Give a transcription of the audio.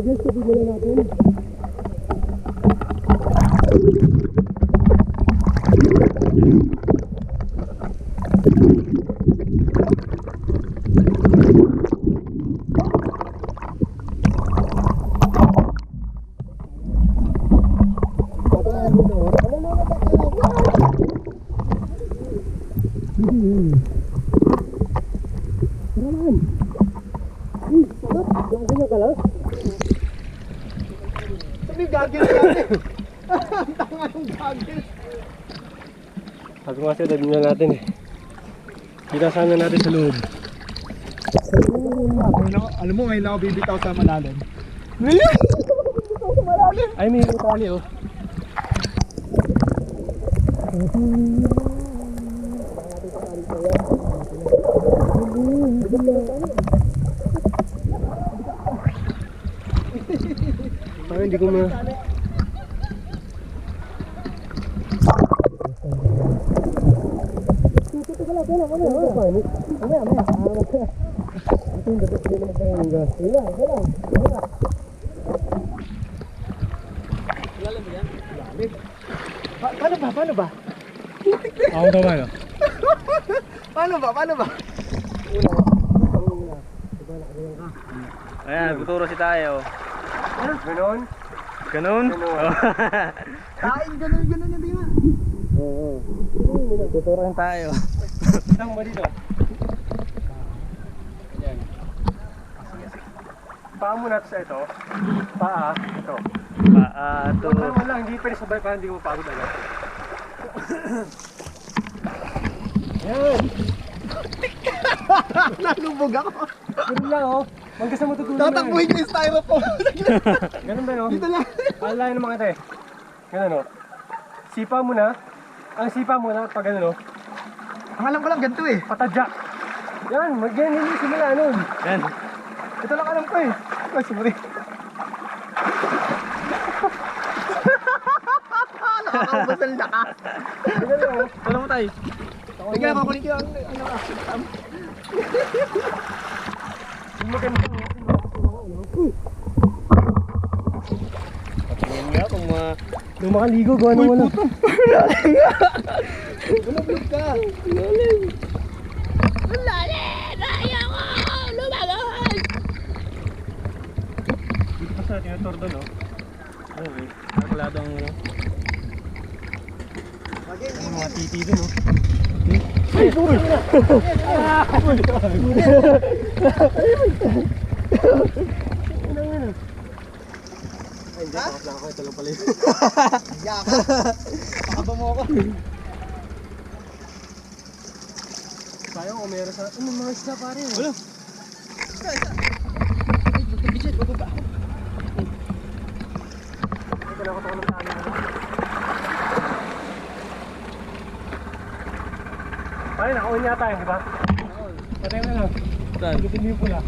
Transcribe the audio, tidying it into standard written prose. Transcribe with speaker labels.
Speaker 1: Guys, pabigyan natin. Sabi ko kasi dali na natin eh. Kita sana natin sa loob.
Speaker 2: Alam mo, ngayon ako bibitaw sa malalim.
Speaker 1: Ay, may tali oh. Parang hindi ko ma...
Speaker 2: Paano ba?
Speaker 1: Ako daw ba?
Speaker 2: Paano ba?
Speaker 1: Ayan, tuturo si tayo.
Speaker 2: Ganon?
Speaker 1: Ganon?
Speaker 2: Kain, ganon yung di ba?
Speaker 1: Oo. Tuturuan tayo. Isang mo dito. Ayan. Paa muna sa ito. Paa, ito. Paa, ito. Wala, hindi pwede sabay para hindi mo pagod agad. Ayan.
Speaker 2: Nalubog ako.
Speaker 1: Ganun lang oh. Hanggang sa matutunan na.
Speaker 2: Tatakbuhin ko yung styrofoam.
Speaker 1: Ganun ba no?
Speaker 2: Dito lang.
Speaker 1: Alalayan naman kita eh. Ganun oh. Sipa muna. Ang sipa muna pag ano no.
Speaker 2: Ang alam ko lang ganito eh.
Speaker 1: Patadyak. Yan, ganyan yung simula nun. Yan.
Speaker 2: Ito lang alam ko eh. Ay, sorry. Nakakabasal na ka.
Speaker 1: Ganun lang oh. Wala mo tayo.
Speaker 2: Sige, makulit ko yung ano ka.
Speaker 1: Yung maganda mo. Patingin nga kung makaligo gawa nung wala.
Speaker 2: Lumabog ka.
Speaker 1: Dito pa sa tinator doon oh. Okay. Nakalado ang ano. Mga titi doon oh. Ay, sorry! Ay, hindi. Bakit lang ako. Ito lang pala yun.
Speaker 2: Hiya ka. Pakaba mo ako.
Speaker 1: Sayang kung meron sa... Ano mga isda pare? Wala.
Speaker 2: Isa. Magkabidget, bababa ako.
Speaker 1: Ito na ako ng tali na. Pare, nakawin yata yun, di ba? Patay na lang. Saan? Gutin mo yung pula.